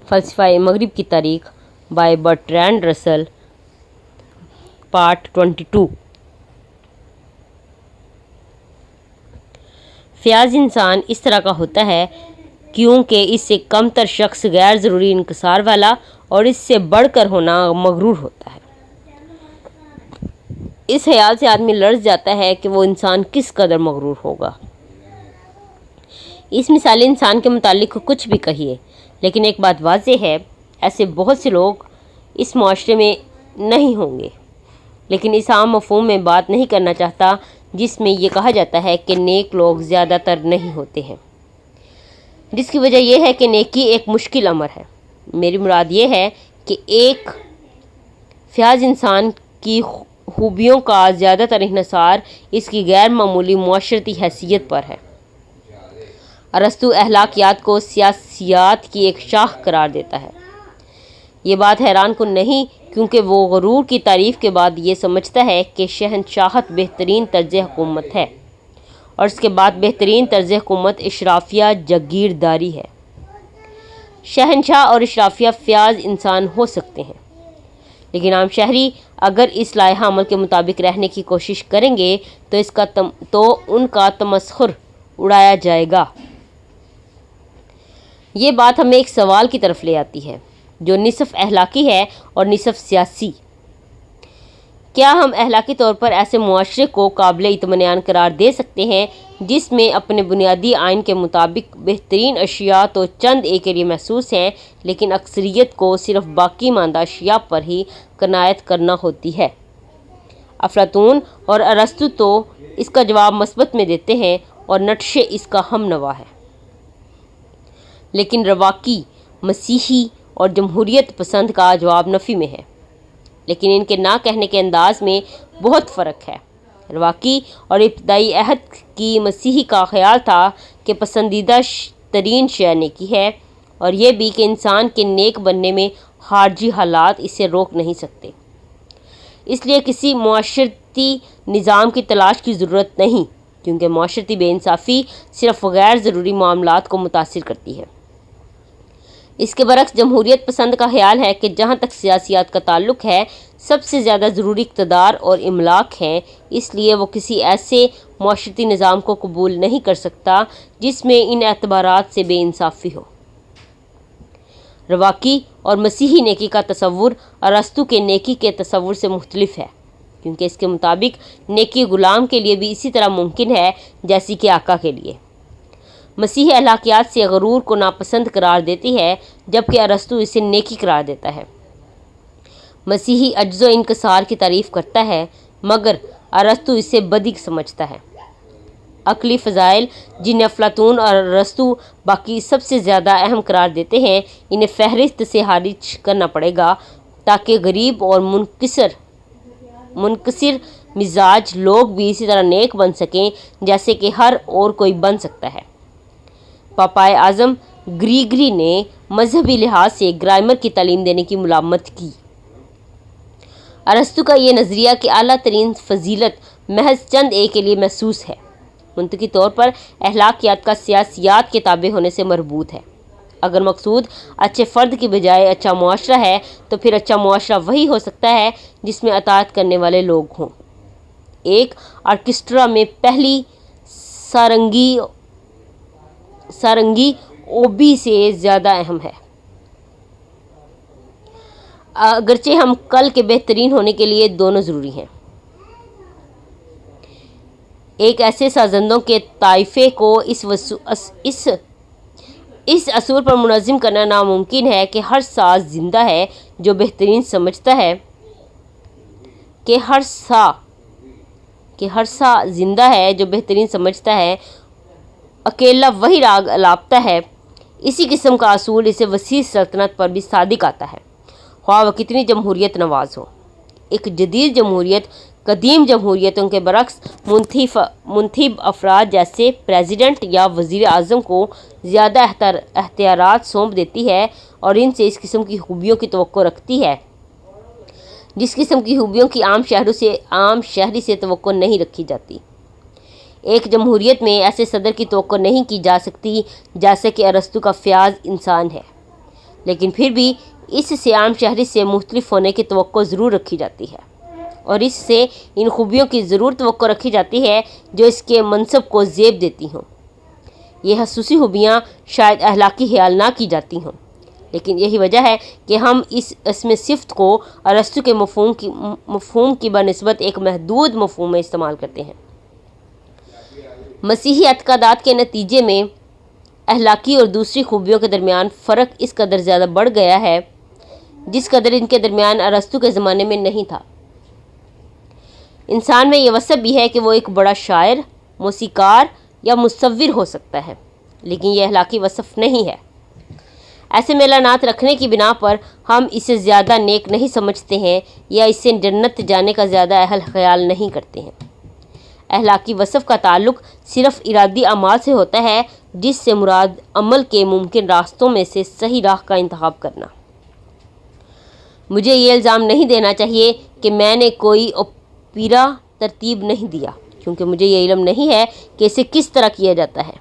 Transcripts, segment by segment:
फ़लसफ़ा मग़रिब की तारीख़ बाय बर्ट्रैंड रसल, पार्ट 22। फ़याज़ इंसान इस तरह का होता है क्योंकि इससे कमतर शख्स गैर ज़रूरी इंकिसार वाला और इससे बढ़कर होना मगरूर होता है। इस ख्याल से आदमी लर्ज़ जाता है कि वो इंसान किस कदर मगरूर होगा। इस मिसाली इंसान के मुतालिक कुछ भी कहिए, लेकिन एक बात वाज़ेह है, ऐसे बहुत से लोग इस माशरे में नहीं होंगे। लेकिन इस आम मफ़हूम में बात नहीं करना चाहता जिसमें यह कहा जाता है कि नेक लोग ज़्यादातर नहीं होते हैं, जिसकी वजह यह है कि नेकी एक मुश्किल अमर है। मेरी मुराद ये है कि एक फ़याज़ इंसान की खूबियों का ज़्यादातर इन्हिसार इसकी गैर मामूली मुआशरती हैसियत पर है। अरस्तू अहलाकियात को सियासियात की एक शाख करार देता है। ये बात हैरान कुन नहीं, क्योंकि वो गुरूर की तारीफ़ के बाद ये समझता है कि शहनशाहत बेहतरीन तर्ज़ हुकूमत है और इसके बाद बेहतरीन तर्ज़ हुकूमत इशराफिया जागीरदारी है। शहनशाह और इशराफिया फ़याज़ इंसान हो सकते हैं, लेकिन आम शहरी अगर इस लायहा अमल के मुताबिक रहने की कोशिश करेंगे तो उनका तमस्खुर उड़ाया जाएगा। ये बात हमें एक सवाल की तरफ ले आती है जो निसफ़ अहलाकी है और निसफ़ सियासी। क्या हम अहलाकी तौर पर ऐसे मुआशरे को काबिल इत्मीनान करार दे सकते हैं जिसमें अपने बुनियादी आइन के मुताबिक बेहतरीन अशिया तो चंद एक के लिए महसूस हैं, लेकिन अक्सरियत को सिर्फ बाकी मानदा अशिया पर ही कनायत करना होती है? अफलातून और अरस्तू तो इसका जवाब मस्बत में देते हैं और नटशे इसका हम नवा है, लेकिन रवाकी, मसीही और जमहूरियत पसंद का जवाब नफ़ी में है। लेकिन इनके ना कहने के अंदाज में बहुत फ़र्क है। रवाकी और इब्तदाई अहद की मसीही का ख्याल था कि पसंदीदा तरीन शय नेकी है, और यह भी कि इंसान के नेक बनने में खारजी हालात इसे रोक नहीं सकते। इसलिए किसी मुआशरती निज़ाम की तलाश की ज़रूरत नहीं, क्योंकि मुआशरती बेइंसाफ़ी सिर्फ गैर ज़रूरी मामलात को मुतासिर करती है। इसके बरक्स जमहूरियत पसंद का ख्याल है कि जहाँ तक सियासियात का ताल्लुक़ है, सबसे ज़्यादा ज़रूरी इक़्तिदार और इमलाक हैं, इसलिए वो किसी ऐसे मुआशरती निज़ाम को कबूल नहीं कर सकता जिसमें इन एतबारात से बेइंसाफ़ी हो। रवाकी और मसीही नेकी का तसव्वुर अरस्तू के नेकी के तसव्वुर से मुख्तलिफ है, क्योंकि इसके मुताबिक नेकी गुलाम के लिए भी इसी तरह मुमकिन है जैसी कि आका के लिए। मसीही अहलाकियात से गरूर को नापसंद करार देती है, जबकि अरस्तू इसे नेकी करार देता है। मसीही अज्ज़ो इनकसार की तारीफ़ करता है, मगर अरस्तू इसे बदी समझता है। अकली फ़ज़ाइल जिन्हें अफलातून और अरस्तू बाकी सबसे ज़्यादा अहम करार देते हैं, इन्हें फ़हरिस्त से खारिज करना पड़ेगा ताकि गरीब और मुनकसिर मिजाज लोग भी इसी तरह नेक बन सकें जैसे कि हर और कोई बन सकता है। पापाए आज़म ग्रीगरी ने मजहबी लिहाज से ग्रामर की तालीम देने की मुलामत की। अरस्तू का ये नज़रिया कि आला तरीन फजीलत महज चंद एक के लिए महसूस है, मुंतकी तौर पर अहलाकियात का सियासियात के ताबे होने से मरबूत है। अगर मकसूद अच्छे फ़र्द की बजाय अच्छा मुआशरा है, तो फिर अच्छा मुआशरा वही हो सकता है जिसमें अताअत करने वाले लोग हों। एक आर्केस्ट्रा में पहली सारंगी ओबी से ज़्यादा अहम है, अगरचे हम कल के बेहतरीन होने के लिए दोनों ज़रूरी हैं। एक ऐसे साजंदों के ताइफे को इस असूल पर मुनज़्ज़म करना नामुमकिन है कि हर साज जिंदा है जो बेहतरीन समझता है कि हर सा जिंदा है जो बेहतरीन समझता है, अकेला वही राग अलापता है। इसी किस्म का असूल इसे वसी सल्तनत पर भी सादिक आता है, ख्वाह वह कितनी जमहूरियत नवाज हो। एक जदीद जमहूरियत कदीम जमहूरियतों के बरक्स मुंतखब अफराद जैसे प्रेसिडेंट या वज़ीर आज़म को ज़्यादा अख्तियारात सौंप देती है और इनसे इस किस्म की खूबियों की तवक्को रखती है जिस किस्म की खूबियों की आम शहरी से तवक्को नहीं रखी जाती। एक जमहूरियत में ऐसे सदर की तवक्को नहीं की जा सकती जैसे कि अरस्तू का फ़याज़ इंसान है, लेकिन फिर भी इससे आम शहरी से मुख्तलिफ होने की तवक्को ज़रूर रखी जाती है और इससे इन खूबियों की ज़रूर तवक्को रखी जाती है जो इसके मनसब को ज़ेब देती हों। ये खसूसी खूबियाँ शायद अहलाकी ख्याल ना की जाती हों, लेकिन यही वजह है कि हम इसमें सिफ्त को अरस्तु के मफ़हूम की बनिस्बत एक महदूद मफ़हूम में इस्तेमाल करते हैं। मसीही अतकादात के नतीजे में अहलाकी और दूसरी खूबियों के दरमियान फ़र्क इस कदर ज़्यादा बढ़ गया है जिस कदर इनके दरमियान अरस्तु के ज़माने में नहीं था। इंसान में ये वसफ़ भी है कि वो एक बड़ा शायर, मौसीकार या मुसव्विर हो सकता है, लेकिन यह अहलाकी वसफ़ नहीं है। ऐसे मेलानात रखने की बिना पर हम इसे ज़्यादा नेक नहीं समझते हैं या इससे जन्नत जाने का ज़्यादा अहल ख्याल नहीं करते हैं। अहलाकी वसफ़ का ताल्लुक़ सिर्फ़ इरादी अमाल से होता है, जिससे मुराद अमल के मुमकिन रास्तों में से सही राह का इंतखाब करना। मुझे ये इल्ज़ाम नहीं देना चाहिए कि मैंने कोई ओपेरा तरतीब नहीं दिया, क्योंकि मुझे ये इल्म नहीं है कि इसे किस तरह किया जाता है।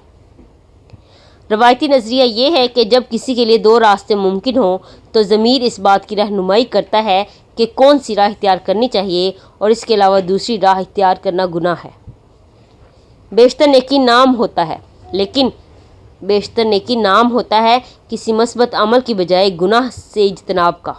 रवायती नज़रिया ये है कि जब किसी के लिए दो रास्ते मुमकिन हों तो ज़मीर इस बात की रहनुमाई करता है कि कौन सी राह इख्तियार करनी चाहिए और इसके अलावा दूसरी राह इख्तियार करना गुनाह है। बेशतर नेकी नाम होता है किसी मस्बत अमल की बजाय गुनाह से इज्तनाब का।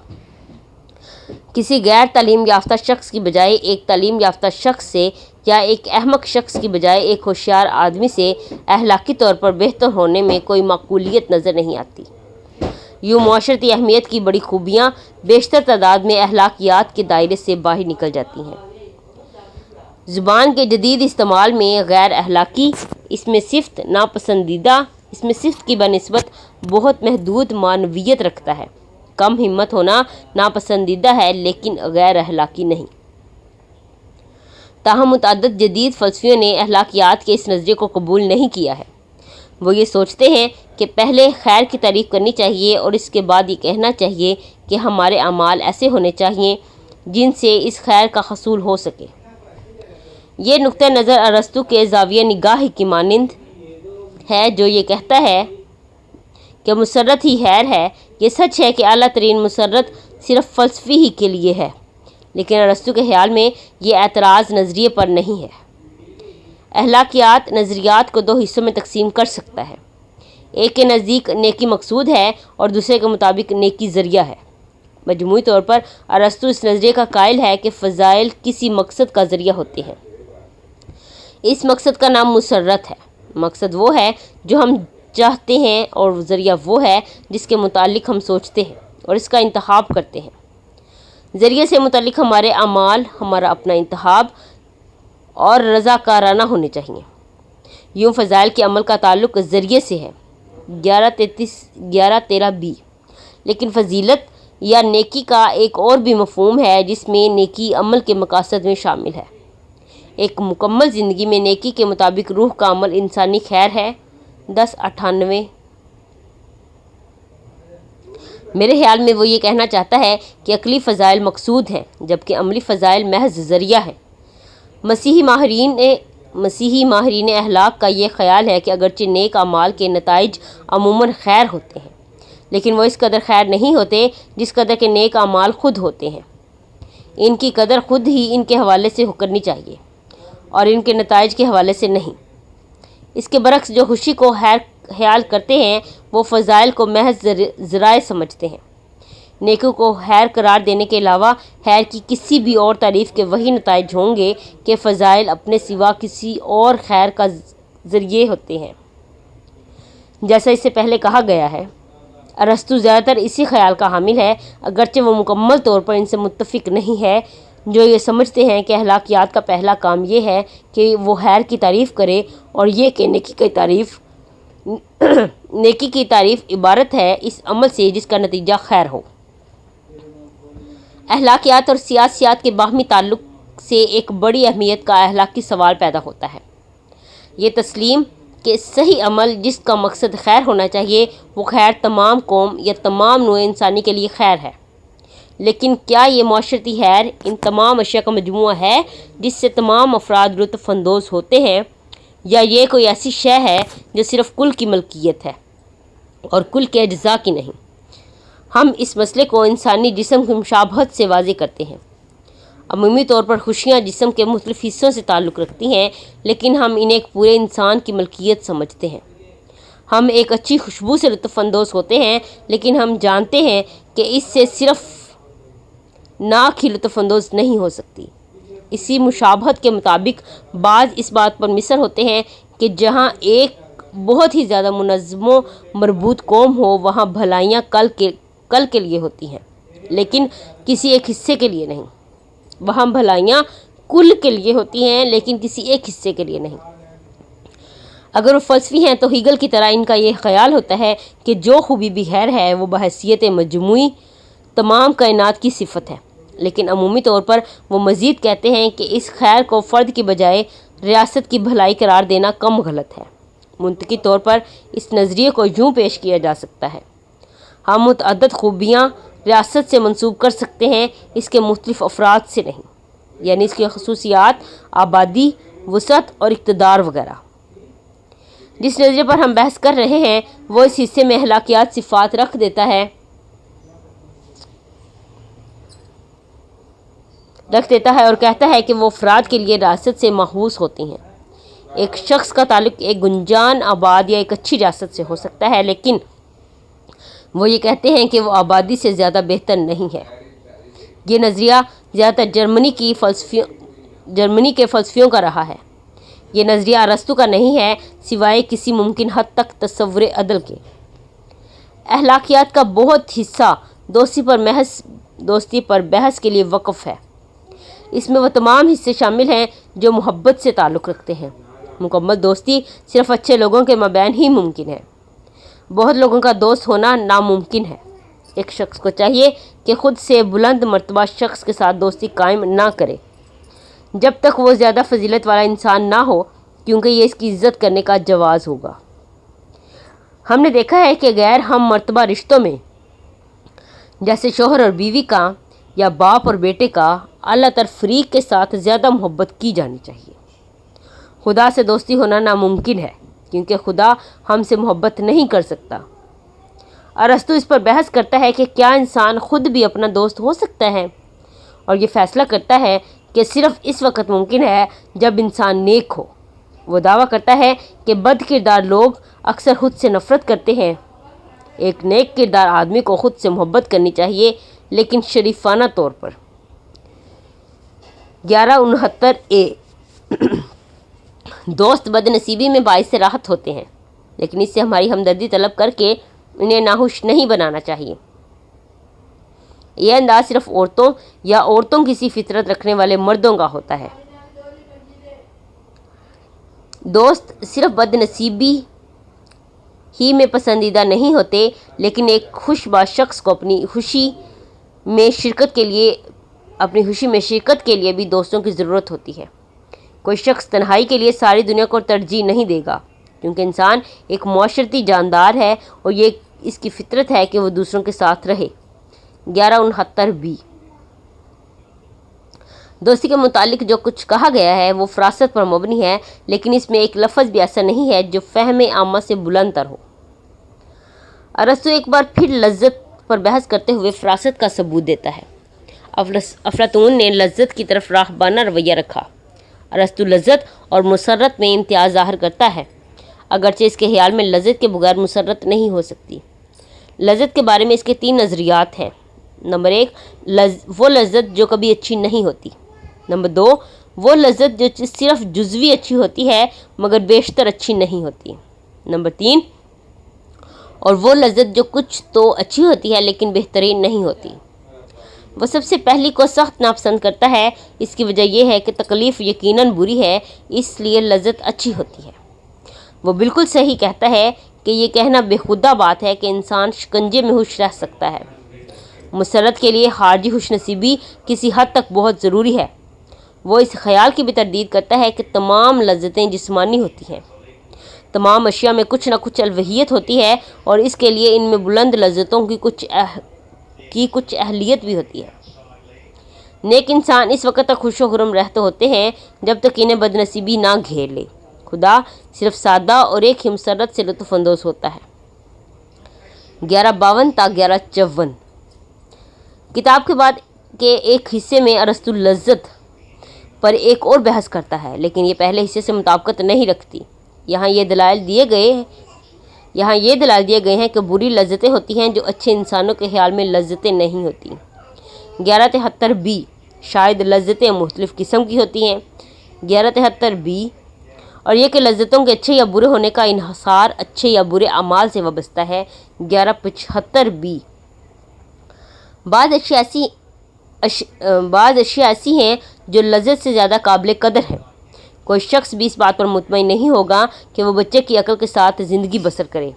किसी गैर तालीम याफ्ता शख्स की बजाय एक तालीम याफ्ता शख्स से या एक अहमक शख्स की बजाय एक होशियार आदमी से अहलाकी तौर पर बेहतर होने में कोई माकूलियत नज़र नहीं आती। यूँ माशरती अहमियत की बड़ी खूबियाँ बेशतर तादाद में अहलाकियात के दायरे से बाहर निकल जाती हैं। ज़ुबान के जदीद इस्तेमाल में गैर अहलाकी इसमें सिफ्त की बनिस्बत बहुत महदूद मानवियत रखता है। कम हिम्मत होना नापसंदीदा है, लेकिन गैर अहलाकी नहीं। ताहम मुतअद्दिद जदीद फ़लसफ़ियों ने अहलाकियात के इस नज़रिए को कबूल नहीं किया है। वो ये सोचते हैं कि पहले खैर की तारीफ़ करनी चाहिए और इसके बाद ये कहना चाहिए कि हमारे अमाल ऐसे होने चाहिए जिनसे इस खैर का हसूल हो सके। ये नुक्ता नज़र अरस्तु के ज़ाविया निगाह की मानिंद है, जो ये कहता है कि मुसर्रत ही खैर है। ये सच है कि आला तरीन मुसर्रत सिर्फ फ़लसफ़ी ही के लिए है, लेकिन अरस्तु के ख्याल में ये एतराज़ नज़रिए पर नहीं है। अहलाकियात नज़रियात को दो हिस्सों में तकसीम कर सकता है। एक के नज़दीक नेकी मकसूद है और दूसरे के मुताबिक नेकी ज़रिया है। मजमूई तौर पर अरस्तु इस नज़रिए का कायल है कि फ़ज़ाइल किसी मकसद का ज़रिया होते हैं। इस मकसद का नाम मुसर्रत है। मकसद वो है जो हम चाहते हैं और ज़रिया वो है जिसके मुतालिक हम सोचते हैं और इसका इंतखाब करते हैं। ज़रिए से मुतालिक हमारे अमाल हमारा अपना इंतखाब और रज़ाकाराना होने चाहिए। यूँ फ़ज़ाइल के अमल का ताल्लुक़ ज़रिए से है 11-13 बी। लेकिन फ़जीलत या नेकी का एक और भी मफ़हूम है जिसमें नेकी अमल के मकासद में शामिल है। एक मुकम्मल ज़िंदगी में नेकी के मुताबिक रूह का अमल इंसानी खैर है 1098। मेरे ख्याल में वो ये कहना चाहता है कि अक़ली फ़ज़ाइल मकसूद हैं जबकि अमली फ़ज़ाइल महज़ ज़रिया है। मसीही माहिरीन अहलाक का ये ख्याल है कि अगरचे नेक अमाल के नताइज अमूमन खैर होते हैं, लेकिन वो इस कदर खैर नहीं होते जिस कदर के नेक अमाल खुद होते हैं। इनकी कदर खुद ही इनके हवाले से करनी चाहिए और इनके नताइज के हवाले से नहीं। इसके बरक्स जो खुशी को ख्याल करते हैं वो फ़ज़ाइल को महज ज़राए समझते हैं। नेकी को खैर करार देने के अलावा खैर की किसी भी और तारीफ़ के वही नताइज होंगे कि फ़ज़ाइल अपने सिवा किसी और खैर का ज़रिए होते हैं। जैसा इससे पहले कहा गया है, अरस्तु ज़्यादातर इसी ख्याल का हामिल है, अगरचे वो मुकम्मल तौर पर इनसे मुत्तफ़िक नहीं है, जो ये समझते हैं कि अहलाकियात का पहला काम ये है कि वो खैर की तारीफ़ करे और ये कि नेकी की तारीफ़ इबारत है इस अमल से जिसका नतीजा खैर हो। अहलाकियात और सियासियात के बाहमी ताल्लुक़ से एक बड़ी अहमियत का अहलाकी सवाल पैदा होता है। ये तस्लीम कि सही अमल जिसका मकसद खैर होना चाहिए वो खैर तमाम कौम या तमाम नूए इंसानी के लिए खैर है। लेकिन क्या ये माशरती खैर इन तमाम अशिया का मजमूआ है जिससे तमाम अफराद लुत्फ़ अंदोज़ होते हैं, या ये कोई ऐसी शय है जो सिर्फ़ कुल की मलकियत है और कुल के अज्ज़ा की नहीं। हम इस मसले को इंसानी जिस्म की मुशाबहत से वाज़ेह करते हैं। अमूमी तौर पर खुशियाँ जिस्म के मुख्तलिफ हिस्सों से ताल्लुक़ रखती हैं, लेकिन हम इन्हें एक पूरे इंसान की मलकियत समझते हैं। हम एक अच्छी खुशबू से लुत्फ़अंदोज़ होते हैं, लेकिन हम जानते हैं कि इससे सिर्फ नाक ही लुत्फ़अंदोज़ नहीं हो सकती। इसी मुशाबहत के मुताबिक बाज़ इस बात पर मिसर होते हैं कि जहाँ एक बहुत ही ज़्यादा मुनज़्ज़म मरबूत कौम हो, वहाँ भलाइयाँ कल के लिए होती हैं, लेकिन किसी एक हिस्से के लिए नहीं। वहाँ भलाइयाँ कुल के लिए होती हैं, लेकिन किसी एक हिस्से के लिए नहीं। अगर वो फ़लसफ़ी हैं तो हीगल की तरह इनका ये ख्याल होता है कि जो खूबी भी खैर है वो बहैसियत मजमूई तमाम कायनात की सिफत है, लेकिन अमूमी तौर पर वो मज़ीद कहते हैं कि इस खैर को फ़र्द की बजाय रियासत की भलाई करार देना कम गलत है। मुंतकी तौर पर इस नज़रिए को यूँ पेश किया जा सकता है, हम मुतअद्दिद खूबियाँ रियासत से मंसूब कर सकते हैं, इसके मुख्तलिफ अफराद से नहीं, यानी इसकी खसूसियात, आबादी, वसअत और इक़्तिदार वगैरह। जिस नज़रिए पर हम बहस कर रहे हैं वो इस हिस्से में अखलाकियात सिफ़ात रख देता है और कहता है कि वो अफराद के लिए रियासत से महफूज होती हैं। एक शख्स का ताल्लुक़ एक गुंजान, आबाद या एक अच्छी रियासत से हो सकता है, लेकिन वो ये कहते हैं कि वो आबादी से ज़्यादा बेहतर नहीं है। ये नज़रिया ज़्यादातर जर्मनी के फ़लसफ़ियों का रहा है। ये नज़रिया अरस्तु का नहीं है, सिवाय किसी मुमकिन हद तक तसव्वुर अदल के। अखलाकियात का बहुत हिस्सा दोस्ती पर बहस के लिए वक़्फ़ है। इसमें वो तमाम हिस्से शामिल हैं जो मोहब्बत से ताल्लुक़ रखते हैं। मुकम्मल दोस्ती सिर्फ़ अच्छे लोगों के मबैन ही मुमकिन है। बहुत लोगों का दोस्त होना नामुमकिन है। एक शख्स को चाहिए कि ख़ुद से बुलंद मर्तबा शख्स के साथ दोस्ती कायम ना करे जब तक वो ज़्यादा फजीलत वाला इंसान ना हो, क्योंकि ये इसकी इज़्ज़त करने का जवाज़ होगा। हमने देखा है कि गैर हम मर्तबा रिश्तों में, जैसे शोहर और बीवी का या बाप और बेटे का, अल्लाह तर फ़रीक के साथ ज़्यादा मोहब्बत की जानी चाहिए। खुदा से दोस्ती होना नामुमकिन है, क्योंकि खुदा हमसे मोहब्बत नहीं कर सकता। अरस्तु इस पर बहस करता है कि क्या इंसान ख़ुद भी अपना दोस्त हो सकता है, और ये फ़ैसला करता है कि सिर्फ़ इस वक्त मुमकिन है जब इंसान नेक हो। वो दावा करता है कि बद किरदार लोग अक्सर खुद से नफ़रत करते हैं। एक नेक किरदार आदमी को ख़ुद से मोहब्बत करनी चाहिए, लेकिन शरीफाना तौर पर। 1169 ए दोस्त बदनसीबी में बाइस राहत होते हैं, लेकिन इससे हमारी हमदर्दी तलब करके इन्हें नाखुश नहीं बनाना चाहिए। यह अंदाज सिर्फ औरतों या औरतों की सी फितरत रखने वाले मर्दों का होता है। दोस्त सिर्फ बदनसीबी ही में पसंदीदा नहीं होते, लेकिन एक खुशबाज शख्स को अपनी खुशी में शिरकत के लिए भी दोस्तों की ज़रूरत होती है। कोई शख्स तन्हाई के लिए सारी दुनिया को तरजीह नहीं देगा, क्योंकि इंसान एक मुआशरती जानदार है और ये इसकी फितरत है कि वो दूसरों के साथ रहे। 1169 बी दोस्ती के मुतालिक जो कुछ कहा गया है वो फ़रासत पर मबनी है, लेकिन इसमें एक लफ्ज़ भी ऐसा नहीं है जो फ़हम आमा से बुलंद तर हो। अरस्तु एक बार फिर लज्जत पर बहस करते हुए फ़रासत का सबूत देता है। अफलातून ने लज्जत की तरफ राहबाना रवैया रखा। अरस्तु लज्जत और मुसर्रत में इम्तियाज़ ज़ाहिर करता है, अगरचे इसके ख्याल में लज्जत के बगैर मुसर्रत नहीं हो सकती। लज्जत के बारे में इसके 3 नज़रियात हैं। नंबर 1, वो लज्जत जो कभी अच्छी नहीं होती। नंबर 2, वो लज्जत जो सिर्फ जुज़वी अच्छी होती है मगर बेशतर अच्छी नहीं होती। नंबर 3, और वो लज्जत जो कुछ तो अच्छी होती है लेकिन बेहतरीन नहीं होती। वह सबसे पहली को सख्त नापसंद करता है। इसकी वजह यह है कि तकलीफ़ यकीनन बुरी है, इसलिए लज्जत अच्छी होती है। वो बिल्कुल सही कहता है कि ये कहना बेखुदा बात है कि इंसान शिकंजे में खुश रह सकता है। मुसरत के लिए खारजी खुशनसीबी किसी हद तक बहुत ज़रूरी है। वो इस ख्याल की भी तरदीद करता है कि तमाम लज्जतें जिस्मानी होती हैं। तमाम अशिया में कुछ ना कुछ अलवहियत होती है और इसके लिए इनमें बुलंद लज्जतों की कुछ अहलियत भी होती है। नेक इंसान इस वक्त तक खुश खुरम रहते होते हैं जब तक इन्हें बदनसीबी ना घेर ले। खुदा सिर्फ सादा और एक ही मुसरत से लुत्फ़अंदोज़ होता है। 1152 ता 1154। किताब के बाद के एक हिस्से में अरस्तु लज्जत पर एक और बहस करता है, लेकिन ये पहले हिस्से से मुताबिकत नहीं रखती। यहाँ ये दलाइल दिए गए हैं कि बुरी लज्जतें होती हैं जो अच्छे इंसानों के ख्याल में लज्जतें नहीं होती। 1173 बी, शायद लज्जतें मुख्तलिफ़ किस्म की होती हैं। 1173 बी, और यह कि लज्जतों के अच्छे या बुरे होने का इन्हिसार अच्छे या बुरे अमाल से वाबस्ता है। 1175 बी, बाज़ अशिया ऐसी हैं जो लज्जत से ज़्यादा काबिल कदर हैं। कोई शख्स भी इस बात पर मुतमईन नहीं होगा कि वह बच्चे की अकल के साथ ज़िंदगी बसर करे,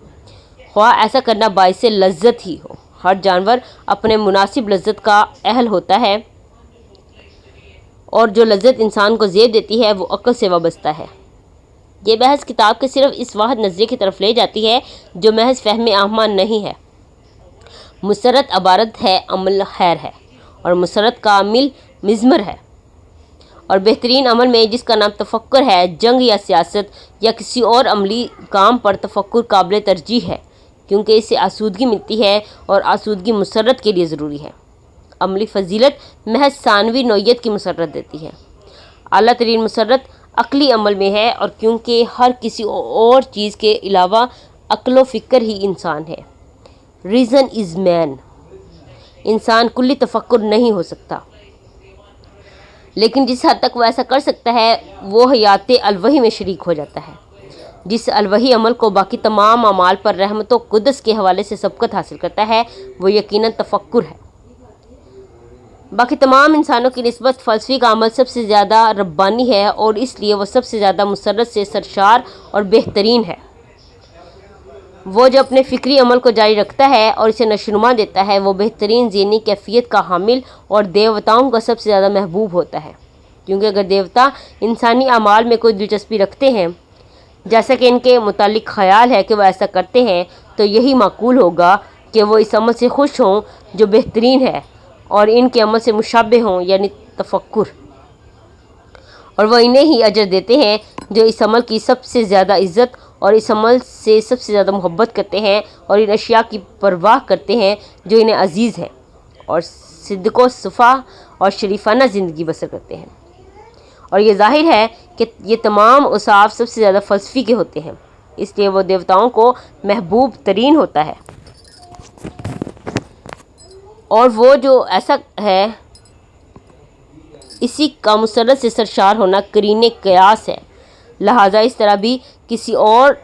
ख्वाह ऐसा करना बाइसे लज्जत ही हो। हर जानवर अपने मुनासिब लज्जत का अहल होता है, और जो लज्जत इंसान को ज़ेब देती है वो अकल से वाबस्ता है। ये बहस किताब के सिर्फ इस वाहद नज़रिए की तरफ ले जाती है जो महज फहम आमा नहीं है। मुसरत अबारत है, अमल खैर है, और मुसरत का अमिल मिज़मर है। और बेहतरीन अमल में जिसका नाम तफक्कुर है, जंग या सियासत या किसी और अमली काम पर तफक्कुर काबिल तरजीह है, क्योंकि इससे आसूदगी मिलती है, और आसूदगी मुसरत के लिए ज़रूरी है। अमली फजीलत महज सानवी नौयत की मुसरत देती है। आला तरीन मुसरत अकली अमल में है, और क्योंकि हर किसी और चीज़ के अलावा अक्ल फ़िक्र ही इंसान है। रीज़न इज़ मैन, इंसान कुल्ली तफक्कुर नहीं हो सकता, लेकिन जिस हद तक वह ऐसा कर सकता है वो हयात अलवही में शरीक हो जाता है। जिस अलवही अमल को बाकी तमाम अमाल पर रहमत व कुद्स के हवाले से सबकत हासिल करता है वो यकीनन तफक्कुर है। बाकी तमाम इंसानों की निस्बत फ़लसफ़ी का अमल सबसे ज़्यादा रब्बानी है, और इसलिए वह सबसे ज़्यादा मुसरत से सरशार और बेहतरीन है। वो जो अपने फ़िक्री अमल को जारी रखता है और इसे नशनुमा देता है वो बेहतरीन ज़हनी कैफियत का हामिल और देवताओं का सबसे ज़्यादा महबूब होता है, क्योंकि अगर देवता इंसानी अमाल में कोई दिलचस्पी रखते हैं, जैसा कि इनके मुतालिक ख्याल है कि वह ऐसा करते हैं, तो यही माकूल होगा कि वो इस अमल से खुश हों जो बेहतरीन है और इनके अमल से मुशाबे हों, यानी तफक्कुर, और वह इन्हें ही अजर देते हैं जो इस अमल की सबसे ज़्यादा इज़्ज़त और इस अमल से सबसे ज़्यादा मोहब्बत करते हैं, और इन अशिया की परवाह करते हैं जो इन्हें अजीज़ है, और सिद्क़ो सफ़ा और शरीफाना ज़िंदगी बसर करते हैं। और ये ज़ाहिर है कि ये तमाम औसाफ सबसे ज़्यादा फ़लसफ़ी के होते हैं, इसलिए वो देवताओं को महबूब तरीन होता है। और वो जो ऐसा है, इसी का मुसरत से सरशार होना करीने क़यास है। लिहाजा इस तरह भी किसी और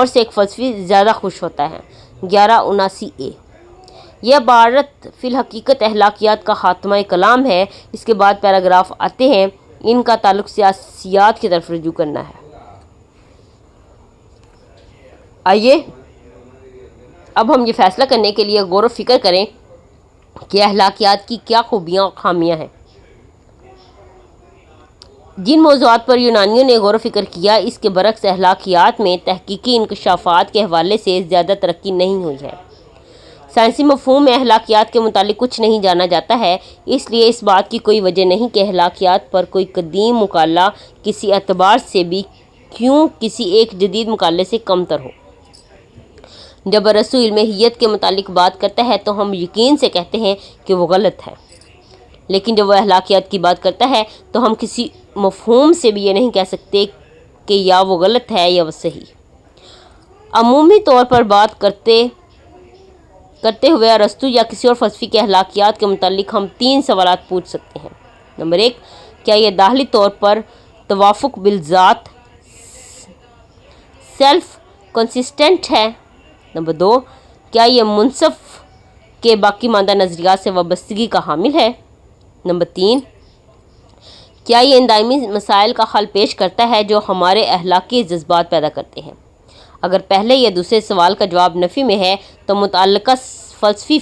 से एक फ़लसफ़ी ज़्यादा खुश होता है। 1179 ए, यह इबारत फ़िल हकीकत अहलाकियात का ख़ात्मा कलाम है। इसके बाद पैराग्राफ आते हैं, इनका ताल्लुक़ सियासियात की तरफ रुजू करना है। आइए अब हम ये फ़ैसला करने के लिए गौर व फ़िक्र करें कि अहलाकियात की क्या खूबियाँ और ख़ामियाँ हैं। जिन मौज़ूआत पर यूनानियों ने गौर व फ़िक्र किया, इसके बरक्स अहलाकियात में तहकीकी इंकशाफ़ात के हवाले से ज़्यादा तरक्की नहीं हुई है। साइंसी मफ़हूम में अहलाकियात के मुतालिक कुछ नहीं जाना जाता है, इसलिए इस बात की कोई वजह नहीं कि अहलाकियात पर कोई कदीम मुकाला किसी एतबार से भी क्यों किसी एक जदीद मुकाले से कमतर हो। जब अरस्तू इल्म-ए-हियत के मुतालिक बात करता है तो हम यकीन से कहते हैं कि वो गलत है, लेकिन जब वह अहलाकियात की बात करता है तो हम किसी मफ़हूम से भी ये नहीं कह सकते कि या वो गलत है या वो सही। अमूमी तौर पर बात करते हुए अरस्तू या किसी और फ़लसफ़ी के अहलाकियात के मुतालिक हम 3 सवालात पूछ सकते हैं। नंबर 1, क्या यह दाखिली तौर पर तवाफ़ुक़ बिलज़ात सेल्फ़ कंसिस्टेंट है। नंबर 2, क्या यह मुनसफ़ के बाकी मानदा नज़रियात से वाबस्तगी का हामिल है। नंबर 3, क्या ये इन दायमी मसाइल का हल पेश करता है जो हमारे अहलाकी जज्बात पैदा करते हैं। अगर पहले या दूसरे सवाल का जवाब नफ़ी में है तो मुतअल्लिक़ा फ़लसफ़ी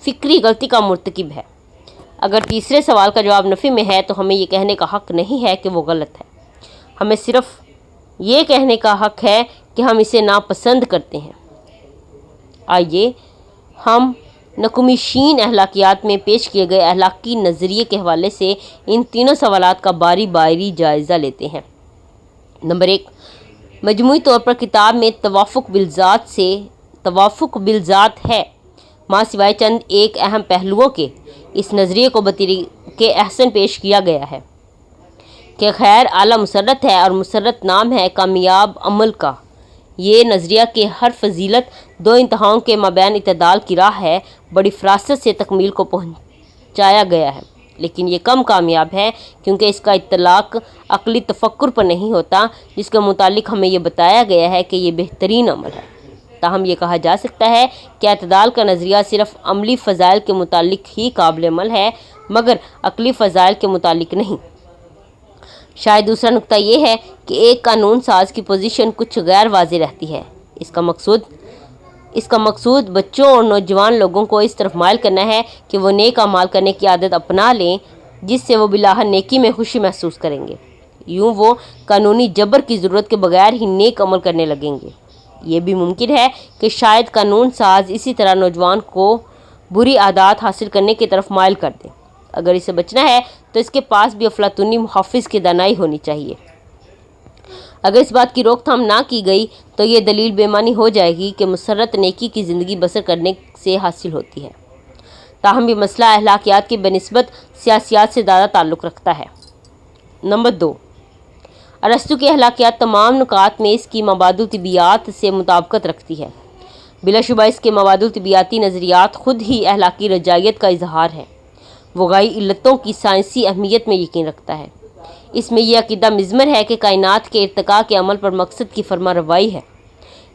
फ़िक्री गलती का मुर्तकिब है। अगर तीसरे सवाल का जवाब नफ़ी में है तो हमें ये कहने का हक़ नहीं है कि वो गलत है, हमें सिर्फ़ ये कहने का हक़ है कि हम इसे नापसंद करते हैं। आइए हम नकुमिशीन अहलाकियात में पेश किए गए अहलाकी नज़रिए के हवाले से इन तीनों सवालात का बारी बारी जायज़ा लेते हैं। नंबर 1, मजमूई तौर पर किताब में तवाफुक बिलज़ात है, माँ सिवाय चंद एक अहम पहलुओं के इस नज़रिए को बतरीके अहसन पेश किया गया है कि खैर आला मुसर्रत है और मुसर्रत नाम है कामयाब अमल का। ये नज़रिया कि हर फजीलत दो इंतहाओं के मबैन इतदाल की राह है, बड़ी फरासत से तकमील को पहुँचाया गया है, लेकिन ये कम कामयाब है क्योंकि इसका इत्तलाक अक़ली तफक्कुर पर नहीं होता, जिसके मुतालिक हमें ये बताया गया है कि ये बेहतरीन अमल है। ताहम ये कहा जा सकता है कि अतदाल का नज़रिया सिर्फ़ अमली फ़ज़ाइल के मुतालिक ही काबिल अमल है, मगर अक़ली फ़ज़ाइल के मुतालिक नहीं। शायद दूसरा नुक्ता ये है कि एक कानून साज की पोजीशन कुछ गैर वाज़ेह रहती है। इसका मकसूद बच्चों और नौजवान लोगों को इस तरफ माइल करना है कि वो नेक अमाल करने की आदत अपना लें, जिससे वो बिलाहर नेकी में खुशी महसूस करेंगे। यूँ वो कानूनी जबर की ज़रूरत के बगैर ही नेक अमल करने लगेंगे। ये भी मुमकिन है कि शायद कानून साज इसी तरह नौजवान को बुरी आदत हासिल करने की तरफ माइल कर दे। अगर इसे बचना है तो इसके पास भी अफलातूनी मुहाफ़िज़ की दानाई होनी चाहिए। अगर इस बात की रोकथाम ना की गई तो ये दलील बेमानी हो जाएगी कि मुसर्रत नेकी की ज़िंदगी बसर करने से हासिल होती है। ताहम ये मसला अहलाकियात की बनिस्बत सियासियात से ज़्यादा ताल्लुक़ रखता है। नंबर 2, अरस्तु की अहलाकियात तमाम नुकात में इसकी मबादुल तिबियात से मुताबिकत रखती है। बिलाशुबा इसके मबादुल तिबियाती नज़रियात ख़ुद ही अहलाकी रजायत का इजहार है। वो गाई इल्लतों की साइंसी अहमियत में यकीन रखता है। इसमें यह अक़ीदा मिज़मर है कि कायनात के इर्तिका के अमल पर मकसद की फरमा रवाई है।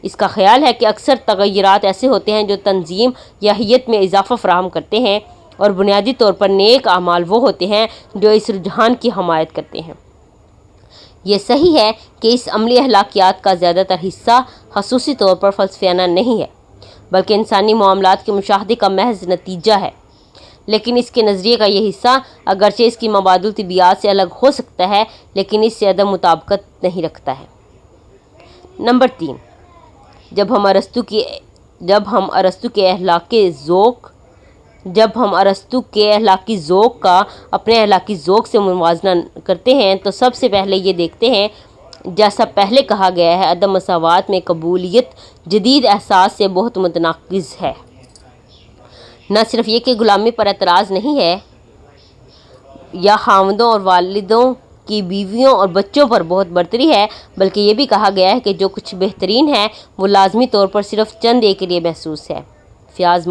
इसका ख्याल है कि अक्सर तग़य्युरात ऐसे होते हैं जो तंजीम या हियत में इजाफ़ा फ़राहम करते हैं, और बुनियादी तौर पर नेक आमाल वो होते हैं जो इस रुझान की हमायत करते हैं। ये सही है कि इस अमली अहलाकियात का ज़्यादातर हिस्सा ख़ुसूसी तौर पर फ़लसफ़ियाना नहीं है, बल्कि इंसानी मामलात के मुशाहदे का महज नतीजा है। लेकिन इसके नज़रिए का ये हिस्सा अगरचे इसकी मबादुल तिबियात से अलग हो सकता है, लेकिन इससे अदम मुताबिकत नहीं रखता है। नंबर 3, जब हम अरस्तु के अहलाकी ज़ौक़ का अपने अहलाकी ज़ौक़ से मुवाज़ना करते हैं तो सबसे पहले ये देखते हैं, जैसा पहले कहा गया है, अदम मसावात में कबूलियत जदीद एहसास से बहुत मुतनाक़िज़ है। न सिर्फ ये कि ग़ुलामी पर एतराज़ नहीं है या खामदों और वालिदों की बीवियों और बच्चों पर बहुत बरतरी है, बल्कि ये भी कहा गया है कि जो कुछ बेहतरीन है वो लाजमी तौर पर सिर्फ चंद एक के लिए महसूस है, फ़याज़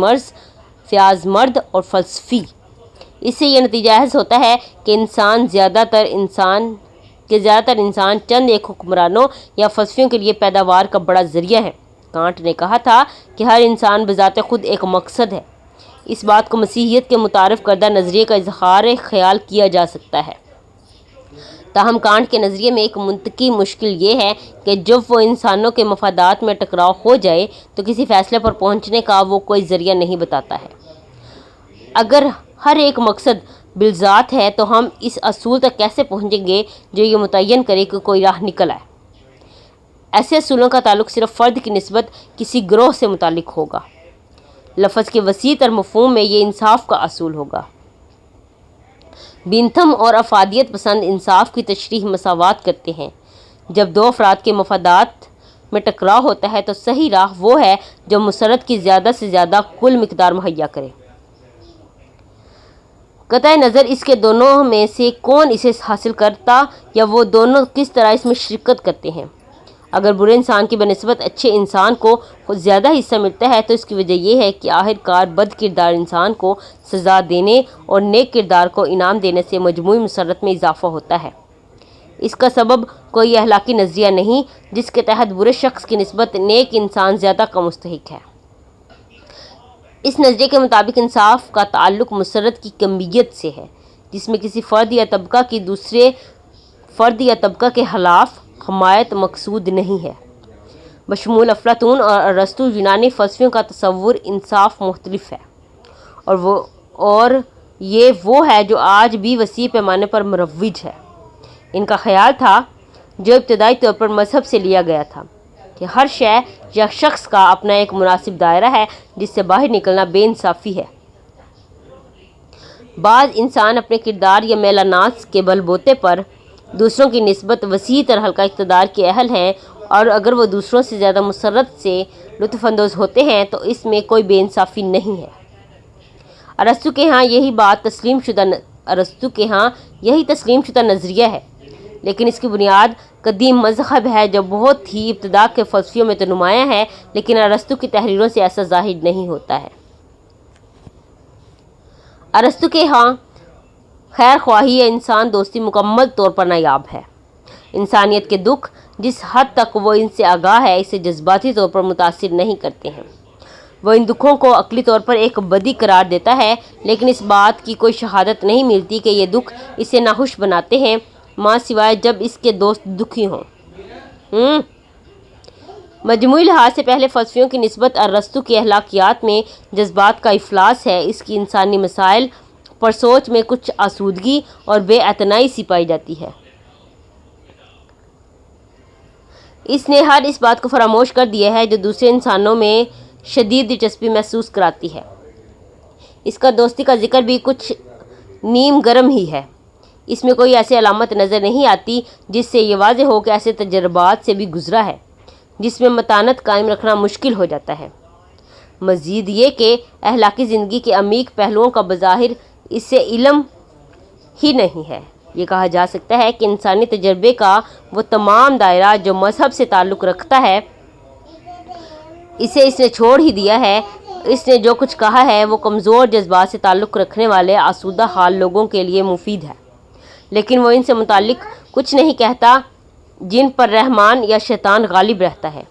मर्द और फ़लसफ़ी। इससे यह नतीजा अहस होता है कि ज़्यादातर इंसान चंद एक हुक्मरानों या फ़लसफ़ियों के लिए पैदावार का बड़ा ज़रिया है। कांट ने कहा था कि हर इंसान बज़ाते ख़ुद एक मकसद है। इस बात को मसीहियत के मुतारिफ़ करदा नज़रिए का इज़हार ख़याल किया जा सकता है। ताहम कांट के नज़रिए में एक मुंतकी मुश्किल ये है कि जब वो इंसानों के मफादात में टकराव हो जाए तो किसी फ़ैसले पर पहुँचने का वो कोई ज़रिया नहीं बताता है। अगर हर एक मकसद बिलज़ात है तो हम इस असूल तक कैसे पहुँचेंगे जो ये मुतय्यन करे कि कोई राह निकल आए। ऐसे असूलों का ताल्लुक़ सिर्फ फ़र्द की निस्बत किसी ग्रोह से मुतालिक होगा। लफ्ज़ के वसी तर मफ़हूम में ये इंसाफ का असूल होगा। बिनथम और अफादियत पसंद इंसाफ की तशरीह मसावात करते हैं। जब दो अफराद के मफादात में टकराव होता है तो सही राह वो है जो मुसरत की ज़्यादा से ज़्यादा कुल मिकदार मुहैया करे। कतई नज़र इसके दोनों में से कौन इसे हासिल करता या वो दोनों किस तरह इसमें शिरकत करते हैं। अगर बुरे इंसान की बनिस्बत अच्छे इंसान को ज़्यादा हिस्सा मिलता है तो इसकी वजह यह है कि आखिरकार बद किरदार इंसान को सज़ा देने और नेक किरदार को इनाम देने से मजमूई मुसरत में इजाफ़ा होता है। इसका सबब कोई अहलाकी नज़रिया नहीं जिसके तहत बुरे शख्स की निस्बत नेक इंसान ज़्यादा का मुस्तहिक है। इस नज़रिए के मुताबिक इंसाफ का ताल्लुक़ मुसरत की कमियत से है, जिसमें किसी फ़र्द या तबका की दूसरे फ़र्द या तबका के खिलाफ हमायत मकसूद नहीं है। बशमूल अफलातून और अरस्तु यूनानी फ़लसफ़ियों का तसव्वुर इंसाफ मुख्तलिफ है, और ये वो है जो आज भी वसी पैमाने पर मुरव्विज है। इनका ख्याल था जो इब्तदाई तौर पर मज़हब से लिया गया था कि हर शय या शख्स का अपना एक मुनासिब दायरा है जिससे बाहर निकलना बेइंसाफ़ी है। बाज़ इंसान अपने किरदार या मेलानात के बलबूते पर दूसरों की निस्बत वसी तरह का इक़्तिदार के अहल हैं और अगर वो दूसरों से ज़्यादा मुसर्रत से लुत्फ़अंदोज़ होते हैं तो इसमें कोई बेइंसाफ़ी नहीं है। अरस्तु के यहाँ यही तस्लीम शुदा नज़रिया है, लेकिन इसकी बुनियाद कदीम मज़हब है जो बहुत ही इब्तिदा के फ़लसफ़ियों में तो नुमायाँ है, लेकिन अरस्तु की तहरीरों से ऐसा ज़ाहिर नहीं होता है। अरस्तु के यहाँ खैर ख्वाही या इंसान दोस्ती मुकम्मल तौर पर नायाब है। इंसानियत के दुख जिस हद तक वो इनसे आगाह है, इसे जज्बाती तौर पर मुतासिर नहीं करते हैं। वो इन दुखों को अक़ली तौर पर एक बदी करार देता है, लेकिन इस बात की कोई शहादत नहीं मिलती कि ये दुख इसे नाखुश बनाते हैं, माँ सिवाय जब इसके दोस्त दुखी हों। मजमूई लिहाज से पहले फ़लसफ़ियों की निस्बत अरस्तु की अखलाकियात में जज्बात का इफलास है। इसकी इंसानी मसाइल पर सोच में कुछ आसूदगी और बेअतनाई सी पाई जाती है। इसने हर इस बात को फरामोश कर दिया है जो दूसरे इंसानों में शदीद दिलचस्पी महसूस कराती है। इसका दोस्ती का जिक्र भी कुछ नीम गर्म ही है। इसमें कोई ऐसी अलामत नज़र नहीं आती जिससे ये वाज़ेह हो कि ऐसे तजर्बात से भी गुजरा है जिसमें मतानत कायम रखना मुश्किल हो जाता है। मज़ीद ये कि अहलाकी ज़िंदगी के अमीक पहलुओं का बज़ाहिर इससे इल्म ही नहीं है। ये कहा जा सकता है कि इंसानी तजर्बे का वो तमाम दायरा जो मज़हब से ताल्लुक़ रखता है, इसे इसने छोड़ ही दिया है। इसने जो कुछ कहा है वो कमज़ोर जज्बात से ताल्लुक़ रखने वाले आसूदा हाल लोगों के लिए मुफीद है, लेकिन वो इनसे मुताल्लिक़ कुछ नहीं कहता जिन पर रहमान या शैतान गालिब रहता है,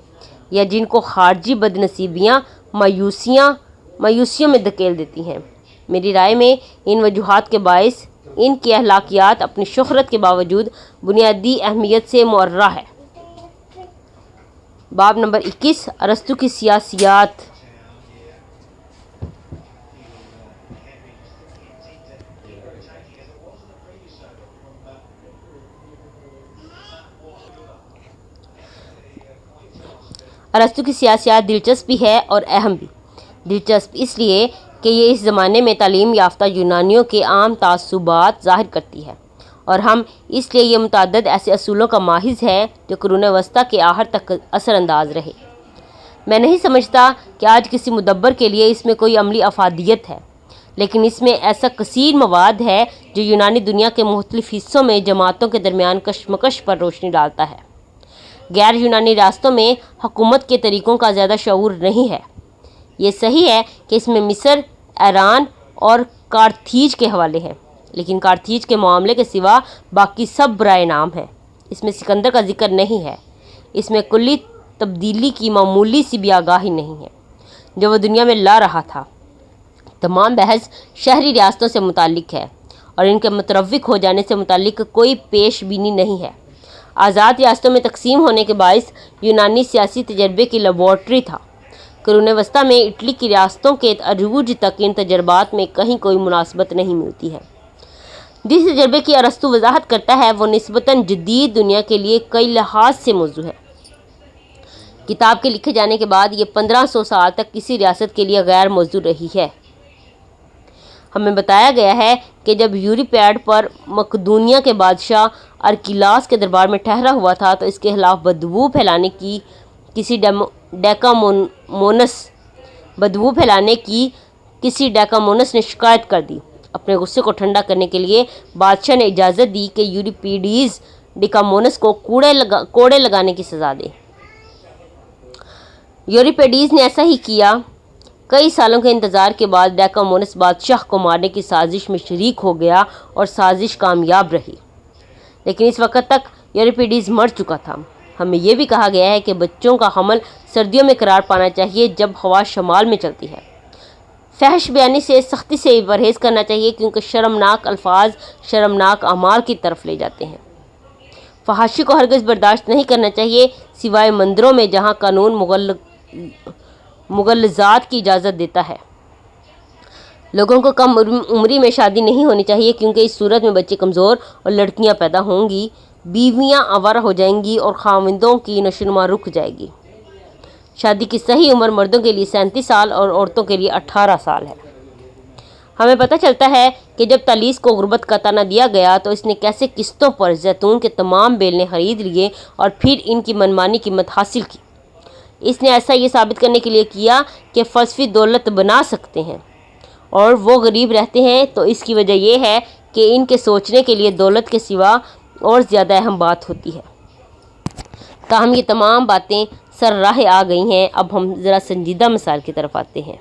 या जिनको खारजी बदनसीबियाँ मायूसियों में धकेल देती हैं। मेरी राय में इन वजूहात के बायस इनकी अखलाकियात अपनी शोहरत के बावजूद बुनियादी अहमियत से मुअर्रा है। बाब नंबर 21, अरस्तु की सियासियात। अरस्तु की सियासियात दिलचस्प भी है और अहम भी। दिलचस्प इसलिए कि ये इस ज़माने में तालीम याफ्ता यूनानियों के आम तासुबात ज़ाहिर करती है, और हम इसलिए ये मुतअद्दिद ऐसे असूलों का माहिज़ है जो कुरून वस्ता के आहर तक असरअंदाज रहे। मैं नहीं समझता कि आज किसी मुदब्बर के लिए इसमें कोई अमली अफादियत है, लेकिन इसमें ऐसा कसीर मवाद है जो यूनानी दुनिया के मुख्तलिफ हिस्सों में जमातों के दरमियान कशमकश पर रोशनी डालता है। गैर यूनानी रास्तों में हुकूमत के तरीक़ों का ज़्यादा शऊर नहीं है। ये सही है कि इसमें मिस्र, ईरान और कार्थीज के हवाले हैं, लेकिन कार्थीज के मामले के सिवा बाकी सब बराए नाम है। इसमें सिकंदर का जिक्र नहीं है। इसमें कुल्ली तब्दीली की मामूली सी भी आगाही नहीं है जो वह दुनिया में ला रहा था। तमाम बहस शहरी रियासतों से मुताल्लिक है और इनके मुतरव्विक हो जाने से मुताल्लिक कोई पेशबीनी नहीं है। आज़ाद रियासतों में तकसीम होने के बायस यूनानी सियासी तजर्बे की लेबॉर्ट्री था। कुरून वस्ता में इटली की रियासतों के अरूज तक इन तजर्बात में कहीं कोई मुनासबत नहीं मिलती है। जिस तजर्बे की अरस्तु वजाहत करता है वो निस्बतन जदीद दुनिया के लिए कई लिहाज से मौजू है। किताब के लिखे जाने के बाद ये 1500 साल तक किसी रियासत के लिए गैर मौजू रही है। हमें बताया गया है कि जब यूरोपैड पर मकदूनिया के बादशाह अर्किलास के दरबार में ठहरा हुआ था तो इसके खिलाफ बदबू फैलाने की किसी डेकामोनस ने शिकायत कर दी। अपने गुस्से को ठंडा करने के लिए बादशाह ने इजाज़त दी कि यूरिपिडीज़ डेकामोनस को कोड़े लगाने की सज़ा दे। यूरिपिडीज़ ने ऐसा ही किया। कई सालों के इंतज़ार के बाद डेकामोनस बादशाह को मारने की साजिश में शरीक हो गया और साजिश कामयाब रही, लेकिन इस वक्त तक यूरिपिडीज़ मर चुका था। हमें यह भी कहा गया है कि बच्चों का हमल सर्दियों में करार पाना चाहिए जब हवा शमाल में चलती है। फहश बयानी से सख्ती से परहेज़ करना चाहिए क्योंकि शर्मनाक अल्फाज शर्मनाक अमाल की तरफ ले जाते हैं। फहाशी को हरगिज़ बर्दाश्त नहीं करना चाहिए सिवाय मंदिरों में जहाँ कानून मुगल्लज़ात की इजाज़त देता है। लोगों को कम उम्री में शादी नहीं होनी चाहिए क्योंकि इस सूरत में बच्चे कमज़ोर और लड़कियां पैदा होंगी, बीवियां आवारा हो जाएंगी और खाविंदों की नशोनुमा रुक जाएगी। शादी की सही उम्र मर्दों के लिए 37 साल और औरतों के लिए 18 साल है। हमें पता चलता है कि जब तालीस को गुर्बत का ताना दिया गया तो इसने कैसे किस्तों पर जैतून के तमाम बेलने खरीद लिए और फिर इनकी मनमानी कीमत हासिल की। इसने ऐसा ये साबित करने के लिए किया कि फ़लसफ़ी दौलत बना सकते हैं और वो गरीब रहते हैं। तो इसकी वजह यह है कि इनके सोचने के लिए दौलत के सिवा और ज़्यादा अहम बात होती है। ताहम ये तमाम बातें सरराह आ गई हैं। अब हम ज़रा संजीदा मिसाल की तरफ आते हैं।